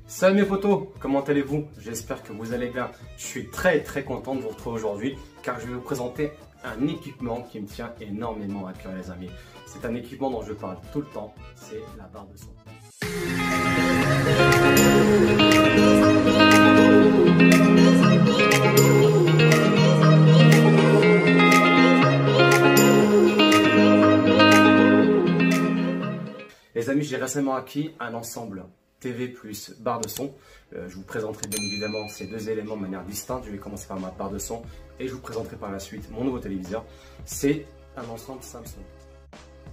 Salut mes potos, comment allez-vous? J'espère que vous allez bien. Je suis très content de vous retrouver aujourd'hui car je vais vous présenter un équipement qui me tient énormément à cœur les amis. C'est un équipement dont je parle tout le temps, c'est la barre de son. Les amis, j'ai récemment acquis un ensemble TV plus barre de son. Je vous présenterai bien évidemment ces deux éléments de manière distincte. Je vais commencer par ma barre de son et je vous présenterai par la suite mon nouveau téléviseur. C'est un ensemble Samsung.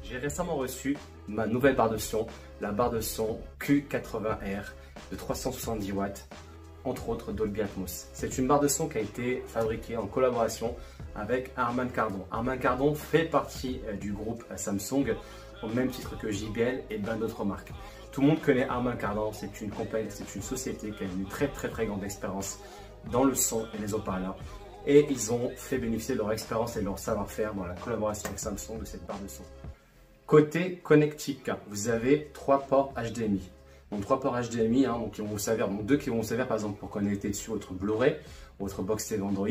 J'ai récemment reçu ma nouvelle barre de son, la barre de son Q80R de 370 watts, entre autres Dolby Atmos. C'est une barre de son qui a été fabriquée en collaboration avec Harman Kardon. Harman Kardon fait partie du groupe Samsung, au même titre que JBL et bien d'autres marques. Tout le monde connaît Harman Kardon, c'est une compagnie, c'est une société qui a une très grande expérience dans le son et les haut-parleurs. Et ils ont fait bénéficier de leur expérience et de leur savoir-faire dans la collaboration avec Samsung de cette barre de son. Côté connectique, vous avez 3 ports HDMI. Donc 3 ports HDMI, donc qui vont vous servir, donc 2 qui vont vous servir par exemple pour connecter dessus votre Blu-ray, votre box TV Android,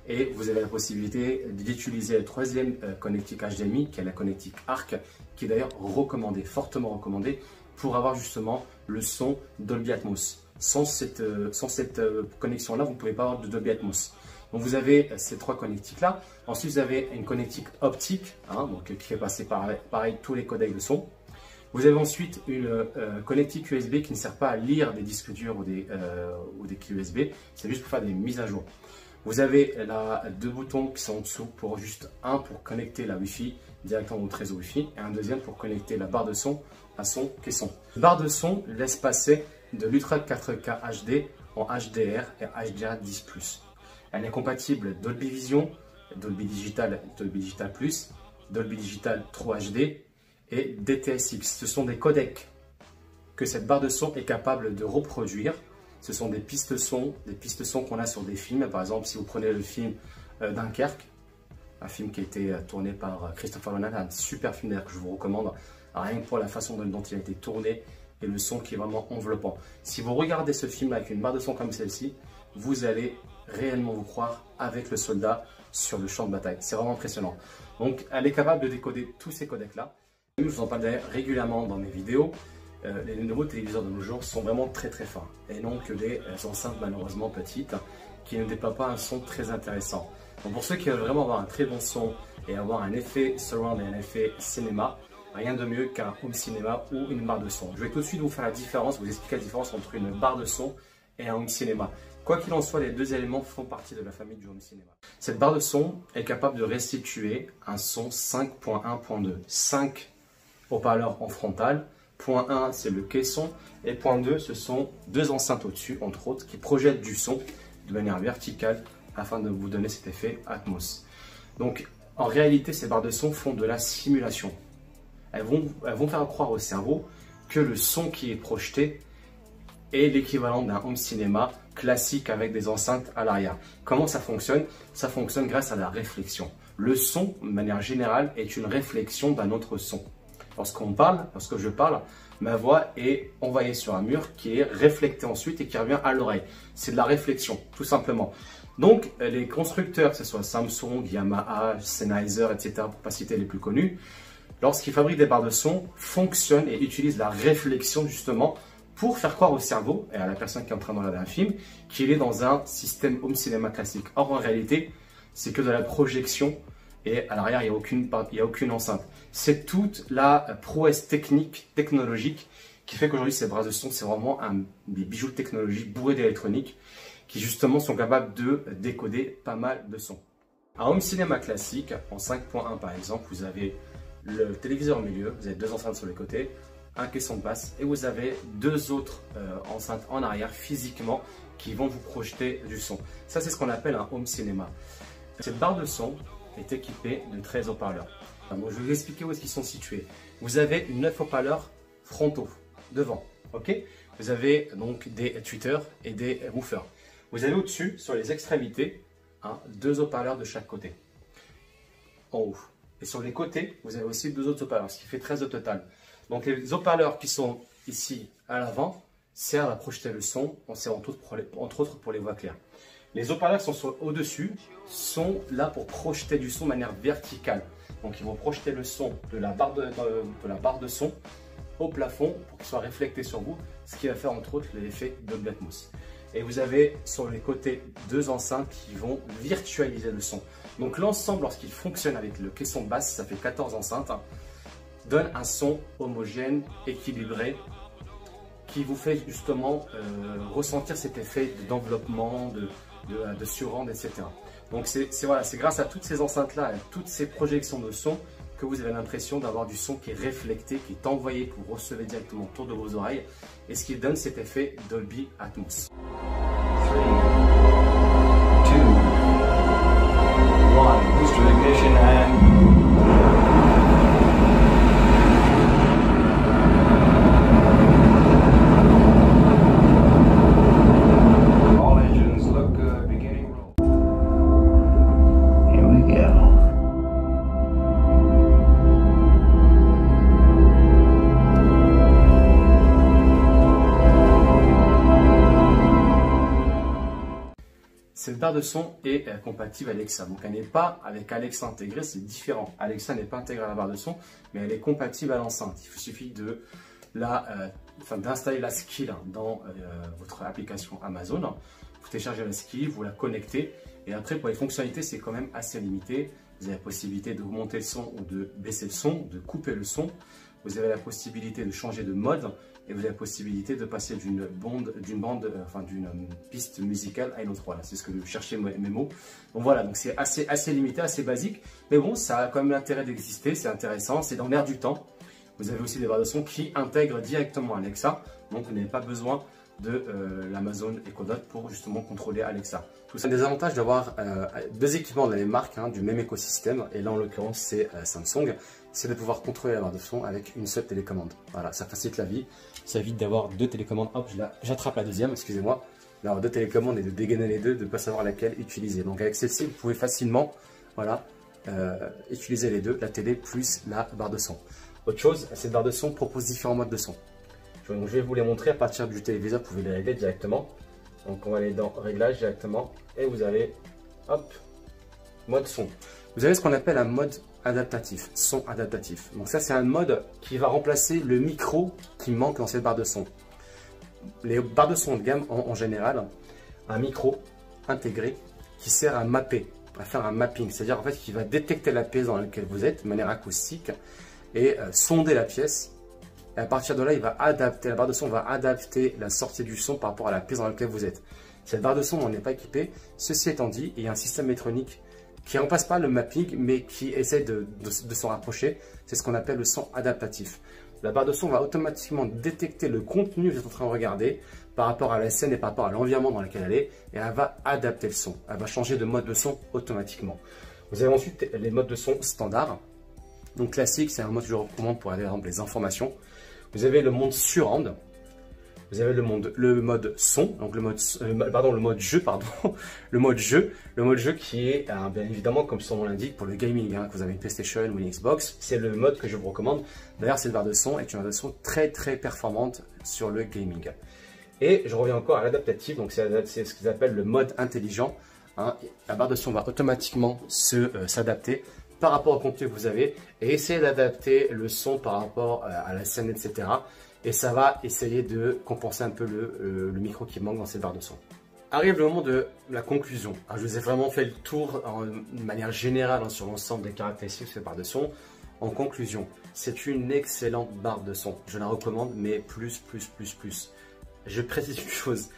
et vous avez la possibilité d'utiliser le troisième connectique HDMI, qui est la connectique ARC, qui est d'ailleurs recommandée, fortement recommandée, pour avoir justement le son Dolby Atmos. Sans cette connexion-là, vous ne pouvez pas avoir de Dolby Atmos. Donc vous avez ces 3 connectiques-là. Ensuite, vous avez une connectique optique, donc, qui fait passer pareil tous les codecs de son. Vous avez ensuite une connectique USB qui ne sert pas à lire des disques durs ou des clés USB, c'est juste pour faire des mises à jour. Vous avez là 2 boutons qui sont en dessous pour juste un pour connecter la Wi-Fi directement au réseau Wi-Fi et un deuxième pour connecter la barre de son à son caisson. La barre de son laisse passer de l'Ultra 4K HD en HDR et HDR10+. Elle est compatible Dolby Vision, Dolby Digital Plus, Dolby Digital 3 HD et DTS:X. Ce sont des codecs que cette barre de son est capable de reproduire. Ce sont des pistes son qu'on a sur des films. Par exemple, si vous prenez le film Dunkerque, un film qui a été tourné par Christopher Nolan, un super film d'ailleurs que je vous recommande, rien que pour la façon dont il a été tourné et le son qui est vraiment enveloppant. Si vous regardez ce film avec une barre de son comme celle-ci, vous allez réellement vous croire avec le soldat sur le champ de bataille. C'est vraiment impressionnant. Donc, elle est capable de décoder tous ces codecs-là. Je vous en parle d'ailleurs régulièrement dans mes vidéos. Les nouveaux téléviseurs de nos jours sont vraiment très fins et non que des enceintes malheureusement petites qui ne déploient pas un son très intéressant. Donc pour ceux qui veulent vraiment avoir un très bon son et avoir un effet surround et un effet cinéma, rien de mieux qu'un home cinéma ou une barre de son. Je vais tout de suite vous faire la différence, vous expliquer la différence entre une barre de son et un home cinéma. Quoi qu'il en soit, les deux éléments font partie de la famille du home cinéma. Cette barre de son est capable de restituer un son 5.1.2. 5 haut-parleurs en frontal. Point 1, c'est le caisson. Et point 2, ce sont 2 enceintes au-dessus, entre autres, qui projettent du son de manière verticale afin de vous donner cet effet Atmos. Donc, en réalité, ces barres de son font de la simulation. Elles vont faire croire au cerveau que le son qui est projeté est l'équivalent d'un home cinéma classique avec des enceintes à l'arrière. Comment ça fonctionne? Ça fonctionne grâce à la réflexion. Le son, de manière générale, est une réflexion d'un autre son. Lorsque je parle, ma voix est envoyée sur un mur qui est réflecté ensuite et qui revient à l'oreille. C'est de la réflexion, tout simplement. Donc, les constructeurs, que ce soit Samsung, Yamaha, Sennheiser, etc., pour ne pas citer les plus connus, lorsqu'ils fabriquent des barres de son, fonctionnent et utilisent la réflexion justement pour faire croire au cerveau et à la personne qui est en train de regarder un film qu'il est dans un système home cinéma classique. Or, en réalité, c'est que de la projection et à l'arrière, il n'y a aucune enceinte. C'est toute la prouesse technologique qui fait qu'aujourd'hui, ces barres de son, c'est vraiment des bijoux de technologie bourrés d'électronique qui justement sont capables de décoder pas mal de sons. Un home cinéma classique, en 5.1 par exemple, vous avez le téléviseur au milieu, vous avez 2 enceintes sur les côtés, un caisson de basse et vous avez 2 autres enceintes en arrière physiquement qui vont vous projeter du son. Ça, c'est ce qu'on appelle un home cinéma. Cette barre de son est équipée de 13 haut-parleurs. Bon, je vais vous expliquer où est-ce qu'ils sont situés. Vous avez 9 haut-parleurs frontaux, devant. Ok, vous avez donc des tweeters et des woofers. Vous avez au-dessus, sur les extrémités, 2 haut-parleurs de chaque côté, en haut. Et sur les côtés, vous avez aussi 2 autres haut-parleurs, ce qui fait 13 au total. Donc les haut-parleurs qui sont ici à l'avant servent à projeter le son, c'est entre autres pour les voix claires. Les haut-parleurs qui sont au-dessus sont là pour projeter du son de manière verticale. Donc ils vont projeter le son de la barre de son au plafond pour qu'il soit reflété sur vous, ce qui va faire entre autres l'effet Dolby Atmos. Et vous avez sur les côtés 2 enceintes qui vont virtualiser le son. Donc l'ensemble, lorsqu'il fonctionne avec le caisson de basse, ça fait 14 enceintes, donne un son homogène, équilibré, qui vous fait justement ressentir cet effet d'enveloppement, de surround, etc. Donc c'est grâce à toutes ces enceintes-là, à toutes ces projections de son, que vous avez l'impression d'avoir du son qui est reflété, qui est envoyé, que vous recevez directement autour de vos oreilles, et ce qui donne cet effet Dolby Atmos. 3, 2, 1, booster ignition and... Cette barre de son est compatible avec Alexa. Donc elle n'est pas avec Alexa intégrée, c'est différent. Alexa n'est pas intégrée à la barre de son, mais elle est compatible à l'enceinte. Il suffit d'installer la skill dans votre application Amazon. Vous téléchargez la skill, vous la connectez. Et après, pour les fonctionnalités, c'est quand même assez limité. Vous avez la possibilité d'augmenter le son ou de baisser le son, de couper le son. Vous avez la possibilité de changer de mode. Et vous avez la possibilité de passer d'une piste musicale à une autre. Voilà, c'est ce que je cherchais mes mots. Donc voilà, donc c'est assez limité, assez basique. Mais bon, ça a quand même l'intérêt d'exister, c'est intéressant, c'est dans l'air du temps. Vous avez aussi des barres de son qui intègrent directement Alexa. Donc vous n'avez pas besoin de l'Amazon Echo Dot pour justement contrôler Alexa. Tout ça a des avantages d'avoir deux équipements dans les marques du même écosystème. Et là en l'occurrence c'est Samsung. C'est de pouvoir contrôler la barre de son avec une seule télécommande. Voilà, ça facilite la vie. Ça évite d'avoir deux télécommandes. Hop, j'attrape la deuxième, excusez-moi. D'avoir deux télécommandes et de dégainer les deux, de ne pas savoir laquelle utiliser. Donc avec celle-ci, vous pouvez facilement utiliser les deux, la télé plus la barre de son. Autre chose, cette barre de son propose différents modes de son. Donc, je vais vous les montrer à partir du téléviseur, vous pouvez les régler directement. Donc on va aller dans Réglages directement et vous avez, hop, mode son. Vous avez ce qu'on appelle un mode adaptatif, son adaptatif. Donc ça c'est un mode qui va remplacer le micro qui manque dans cette barre de son. Les barres de son de gamme ont en général un micro intégré qui sert à mapper, à faire un mapping, c'est-à-dire en fait qui va détecter la pièce dans laquelle vous êtes de manière acoustique et sonder la pièce. Et à partir de là, il va adapter, la barre de son va adapter la sortie du son par rapport à la pièce dans laquelle vous êtes. Cette barre de son, on n'est pas équipé. Ceci étant dit, il y a un système électronique qui ne remplace pas le mapping, mais qui essaie de s'en rapprocher. C'est ce qu'on appelle le son adaptatif. La barre de son va automatiquement détecter le contenu que vous êtes en train de regarder par rapport à la scène et par rapport à l'environnement dans lequel elle est, et elle va adapter le son. Elle va changer de mode de son automatiquement. Vous avez ensuite les modes de son standard. Donc classique, c'est un mode que je recommande pour aller par exemple les informations. Vous avez le mode surround. Vous avez le mode son, donc le mode jeu, le mode jeu qui est bien évidemment comme son nom l'indique pour le gaming, que vous avez une PlayStation ou une Xbox, c'est le mode que je vous recommande. D'ailleurs cette barre de son est une barre de son très performante sur le gaming. Et je reviens encore à l'adaptatif, donc c'est ce qu'ils appellent le mode intelligent. La barre de son va automatiquement s'adapter par rapport au contenu que vous avez et essayer d'adapter le son par rapport à la scène, etc. Et ça va essayer de compenser un peu le micro qui manque dans cette barre de son. Arrive le moment de la conclusion. Alors, je vous ai vraiment fait le tour de manière générale sur l'ensemble des caractéristiques de cette barre de son. En conclusion, c'est une excellente barre de son. Je la recommande, mais plus. Je précise une chose.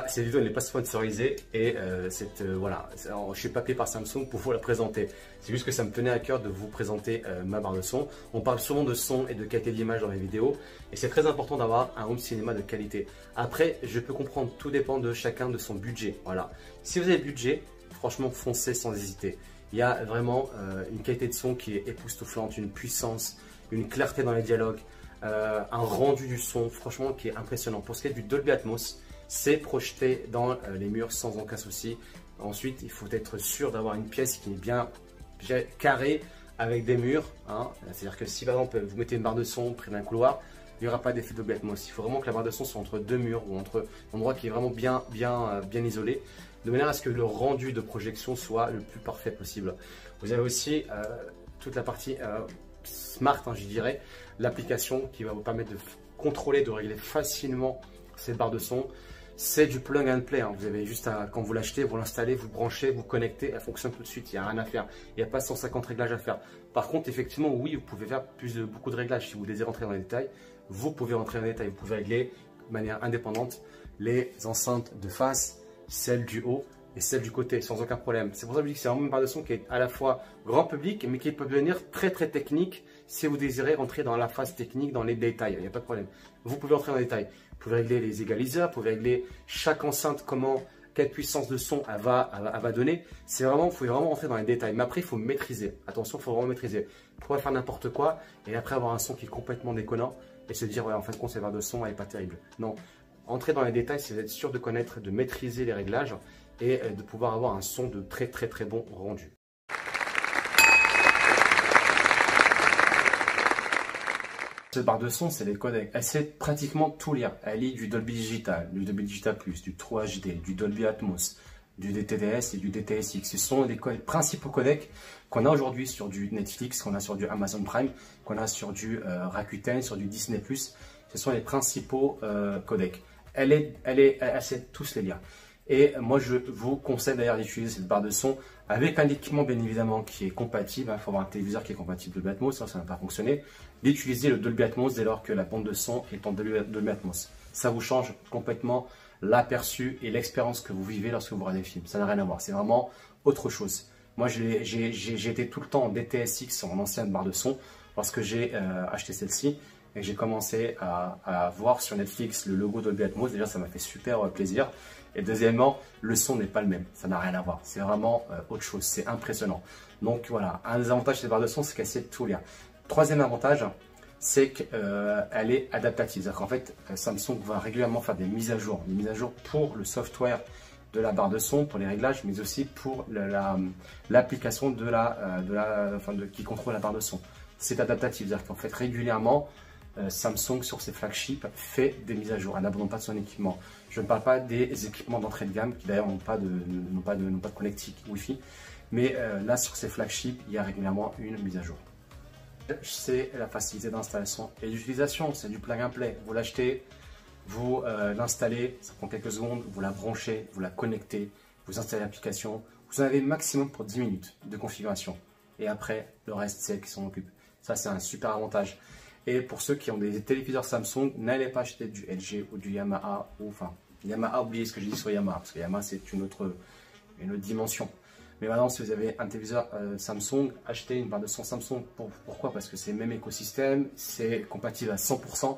Cette vidéo n'est pas sponsorisée et je suis pas payé par Samsung pour vous la présenter. C'est juste que ça me tenait à cœur de vous présenter ma barre de son. On parle souvent de son et de qualité d'image dans les vidéos et c'est très important d'avoir un home cinéma de qualité. Après, je peux comprendre, tout dépend de chacun de son budget. Voilà. Si vous avez le budget, franchement, foncez sans hésiter. Il y a vraiment une qualité de son qui est époustouflante, une puissance, une clarté dans les dialogues, un rendu du son, franchement, qui est impressionnant. Pour ce qui est du Dolby Atmos, c'est projeté dans les murs sans aucun souci. Ensuite, il faut être sûr d'avoir une pièce qui est bien carrée avec des murs. C'est-à-dire que si par exemple vous mettez une barre de son près d'un couloir, il n'y aura pas d'effet Dolby Atmos. Il faut vraiment que la barre de son soit entre deux murs ou entre un endroit qui est vraiment bien isolé, de manière à ce que le rendu de projection soit le plus parfait possible. Vous avez aussi toute la partie smart, hein, je dirais, l'application qui va vous permettre de contrôler, de régler facilement cette barre de son. C'est du plug and play, hein. Vous avez juste à, quand vous l'achetez, vous l'installez, vous branchez, vous connectez, elle fonctionne tout de suite, il n'y a rien à faire. Il n'y a pas 150 réglages à faire. Par contre, effectivement, oui, vous pouvez faire beaucoup de réglages. Si vous désirez rentrer dans les détails, vous pouvez rentrer dans les détails. Vous pouvez régler de manière indépendante les enceintes de face, celles du haut et celles du côté, sans aucun problème. C'est pour ça que je dis que c'est vraiment une barre de son qui est à la fois grand public, mais qui peut devenir très technique si vous désirez rentrer dans la phase technique, dans les détails. Il n'y a pas de problème. Vous pouvez rentrer dans les détails. Vous pouvez régler les égaliseurs, vous pouvez régler chaque enceinte, quelle puissance de son elle va donner. C'est vraiment, vous pouvez vraiment rentrer dans les détails. Mais après, il faut maîtriser. Attention, il faut vraiment maîtriser. Vous pouvez faire n'importe quoi et après avoir un son qui est complètement déconnant et se dire, ouais, en fin de compte, cette barre de son, elle n'est pas terrible. Non. Entrez dans les détails, c'est d'être sûr de connaître, de maîtriser les réglages et de pouvoir avoir un son de très bon rendu. Cette barre de son, c'est les codecs. Elle sait pratiquement tout lire. Elle lit du Dolby Digital, du Dolby Digital Plus, du True HD, du Dolby Atmos, du DTS et du DTSX. Ce sont les principaux codecs qu'on a aujourd'hui sur du Netflix, qu'on a sur du Amazon Prime, qu'on a sur du Rakuten, sur du Disney Plus. Ce sont les principaux codecs. Elle sait tous les lire. Et moi, je vous conseille d'ailleurs d'utiliser cette barre de son avec un équipement bien évidemment qui est compatible. Il faut avoir un téléviseur qui est compatible Dolby Atmos, ça n'a pas fonctionné. D'utiliser le Dolby Atmos dès lors que la bande de son est en Dolby Atmos. Ça vous change complètement l'aperçu et l'expérience que vous vivez lorsque vous regardez le film. Ça n'a rien à voir, c'est vraiment autre chose. Moi, j'ai été tout le temps en DTSX, en ancienne barre de son, lorsque j'ai acheté celle-ci. Et j'ai commencé à voir sur Netflix le logo Dolby Atmos. Déjà, ça m'a fait super plaisir. Et deuxièmement, le son n'est pas le même. Ça n'a rien à voir. C'est vraiment autre chose. C'est impressionnant. Donc voilà, un des avantages de cette barre de son, c'est qu'elle sait tout lire. Troisième avantage, c'est qu'elle est adaptative. C'est-à-dire qu'en fait, Samsung va régulièrement faire des mises à jour. Des mises à jour pour le software de la barre de son, pour les réglages, mais aussi pour l'application qui contrôle la barre de son. C'est adaptatif. C'est-à-dire qu'en fait, régulièrement, Samsung sur ses flagships fait des mises à jour. Elle n'abandonne pas de son équipement. Je ne parle pas des équipements d'entrée de gamme qui d'ailleurs n'ont pas de connectique Wi-Fi, mais là sur ses flagships, il y a régulièrement une mise à jour. C'est la facilité d'installation et d'utilisation. C'est du plug and play. Vous l'achetez, vous l'installez, ça prend quelques secondes, vous la branchez, vous la connectez, vous installez l'application. Vous en avez maximum pour 10 minutes de configuration. Et après, le reste, c'est elle qui s'en occupe. Ça, c'est un super avantage. Et pour ceux qui ont des téléviseurs Samsung, n'allez pas acheter du LG ou du Yamaha. Yamaha, oubliez ce que j'ai dit sur Yamaha, parce que Yamaha, c'est une autre dimension. Mais maintenant, si vous avez un téléviseur Samsung, achetez une barre de son Samsung. Pourquoi? Parce que c'est le même écosystème, c'est compatible à 100%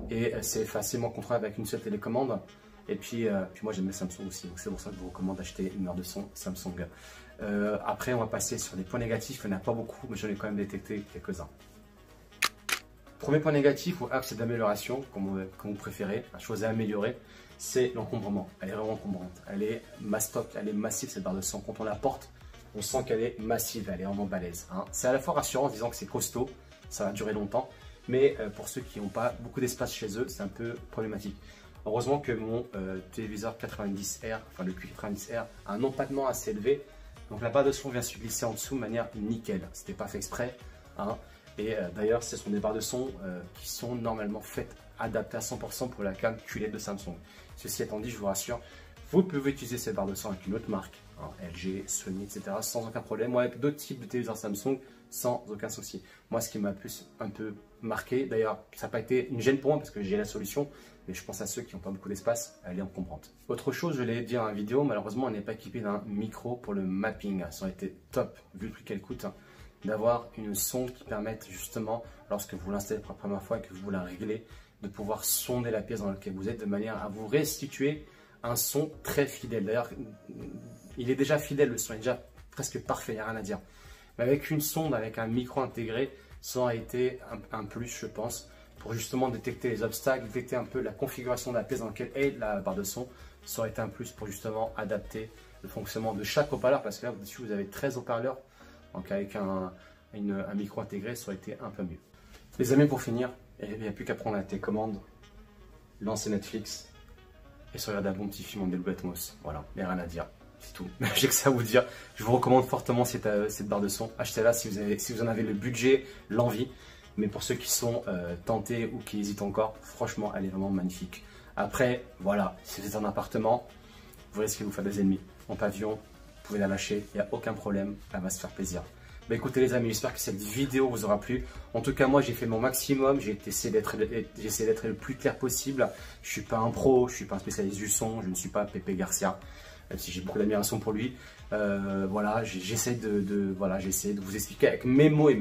et c'est facilement contrôlable avec une seule télécommande. Et puis moi, j'aime les Samsung aussi, donc c'est pour ça que je vous recommande d'acheter une barre de son Samsung. Après, on va passer sur des points négatifs. Il n'y en a pas beaucoup, mais j'en ai quand même détecté quelques-uns. Premier point négatif ou axe d'amélioration, comme vous préférez, la chose à améliorer, c'est l'encombrement. Elle est vraiment encombrante. Elle est mastoc, elle est massive cette barre de son. Quand on la porte, on sent qu'elle est massive, elle est vraiment balèze. Hein. C'est à la fois rassurant en disant que c'est costaud, ça va durer longtemps, mais pour ceux qui n'ont pas beaucoup d'espace chez eux, c'est un peu problématique. Heureusement que mon téléviseur 90R, enfin le Q90R, a un empattement assez élevé. Donc la barre de son vient se glisser en dessous de manière nickel. C'était pas fait exprès. Hein. Et d'ailleurs, ce sont des barres de son qui sont normalement faites, adaptées à 100% pour la gamme QLED de Samsung. Ceci étant dit, je vous rassure, vous pouvez utiliser ces barres de son avec une autre marque, hein, LG, Sony, etc. sans aucun problème. Ou avec d'autres types de téléviseurs Samsung sans aucun souci. Moi, ce qui m'a plus un peu marqué, d'ailleurs, ça n'a pas été une gêne pour moi parce que j'ai la solution, mais je pense à ceux qui n'ont pas beaucoup d'espace, elle est encombrante. Autre chose, je l'ai dit dans la vidéo, malheureusement, on n'est pas équipé d'un micro pour le mapping. Ça aurait été top, vu le prix qu'elle coûte, hein, d'avoir une sonde qui permette justement, lorsque vous l'installez pour la première fois et que vous la réglez, de pouvoir sonder la pièce dans laquelle vous êtes de manière à vous restituer un son très fidèle. D'ailleurs, il est déjà fidèle, le son est déjà presque parfait, il n'y a rien à dire. Mais avec une sonde, avec un micro intégré, ça aurait été un plus, je pense, pour justement détecter les obstacles, détecter un peu la configuration de la pièce dans laquelle est la barre de son. Ça aurait été un plus pour justement adapter le fonctionnement de chaque haut-parleur, parce que là, au-dessus, vous avez 13 haut-parleurs. Donc avec un micro intégré, ça aurait été un peu mieux. Les amis, pour finir, Et il n'y a plus qu'à prendre la télécommande, lancer Netflix et se regarder un bon petit film en Dolby Atmos. Voilà, il n'y a rien à dire. C'est tout. J'ai que ça à vous dire. Je vous recommande fortement cette barre de son. Achetez-la si vous en avez le budget, l'envie. Mais pour ceux qui sont tentés ou qui hésitent encore, franchement, elle est vraiment magnifique. Après, voilà, si vous êtes en appartement, vous risquez de vous faire des ennemis. En pavillon, vous pouvez la lâcher, il n'y a aucun problème, elle va se faire plaisir. Bah écoutez les amis, j'espère que cette vidéo vous aura plu. En tout cas, moi j'ai fait mon maximum, j'ai essayé d'être le plus clair possible. Je ne suis pas un pro, je ne suis pas un spécialiste du son, je ne suis pas Pépé Garcia, même si j'ai beaucoup d'admiration pour lui. Voilà, j'essaie de vous expliquer avec mes mots et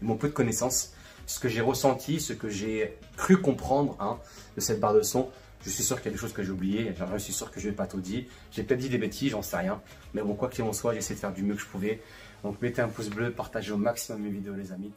mon peu de connaissances ce que j'ai ressenti, ce que j'ai cru comprendre de cette barre de son. Je suis sûr qu'il y a des choses que j'ai oubliées, je suis sûr que je n'ai pas tout dit. J'ai peut-être dit des bêtises, j'en sais rien. Mais bon, quoi qu'il en soit, j'ai essayé de faire du mieux que je pouvais. Donc mettez un pouce bleu, partagez au maximum mes vidéos les amis.